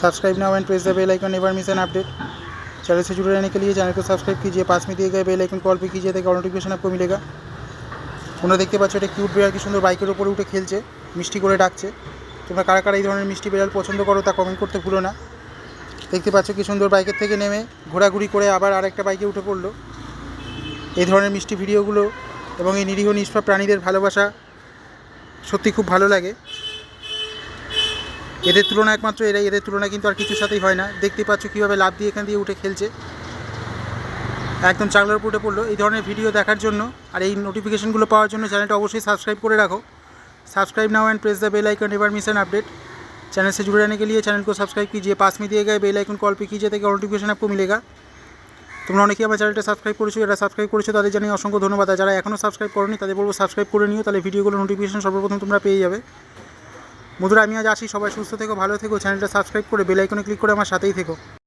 Subscribe now and press the bell icon, never miss an update. Channel से जुड़े रहने के लिए चैनल को सब्सक्राइब कीजिए, पास में दिए गए बेल आइकन कॉल पे कीजिए ताकि नोटिफिकेशन आपको मिलेगा। তোমরা দেখতে পাচ্ছ এটা কিউট বিড়াল কি সুন্দর বাইকের উপরে উঠে খেলছে, মিষ্টি করে ডাকছে। তোমরা কারা কারা এই ধরনের মিষ্টি বিড়াল পছন্দ করো তা কমেন্ট করতে ভুলো না। দেখতে পাচ্ছ কি সুন্দর বাইকের থেকে নেমে ঘোরাঘুরি করে আবার আরেকটা বাইকে উঠে পড়লো। এই ধরনের মিষ্টি ভিডিওগুলো এবং এই নিরীহ নিষ্পাপ প্রাণীদের ভালোবাসা সত্যি খুব ভালো লাগে। এদের তুলনা একমাত্র এরাই, এদের তুলনা কিন্তু আর কিছুর সাথেই হয় না। দেখতে পাচ্ছ কীভাবে লাফ দিয়ে এখান দিয়ে উঠে খেলছে, একদম চাংলার উপর উঠে পড়লো। এই ধরনের ভিডিও দেখার জন্য আর এই নোটিফিকেশনগুলো পাওয়ার জন্য চ্যানেলটা অবশ্যই সাবস্ক্রাइब করে রাখো। Subscribe now and press the bell icon, never miss an update. Channel से जुड़े रहने के लिए चैनल को सब्सक्राइब कीजिए, पास में दिए गए बेल आइकन कॉल पे कीजिए ताकि नोटिफिकेशन आपको मिलेगा। তোমরা অনেকেই আমার চ্যানেলটা সাবস্ক্রাইব করেছো, যারা সাবস্ক্রাইব করেছো তাদের জানাই অসংখ্য ধন্যবাদ। আর যারা এখনও সাবস্ক্রাইব করোনি তাদের বলবো সাবস্ক্রাইব করে নিও, তাহলে ভিডিওগুলো নোটিফিকেশন সর্বপ্রথম তোমরা পেয়ে যাবে। বন্ধুরা আমি আজ আসি, সবাই সুস্থ থেকো, ভালো থেকো। চ্যানেলটা সাবস্ক্রাইব করে বেল আইকনে ক্লিক করে আমার সাথেই থেকো।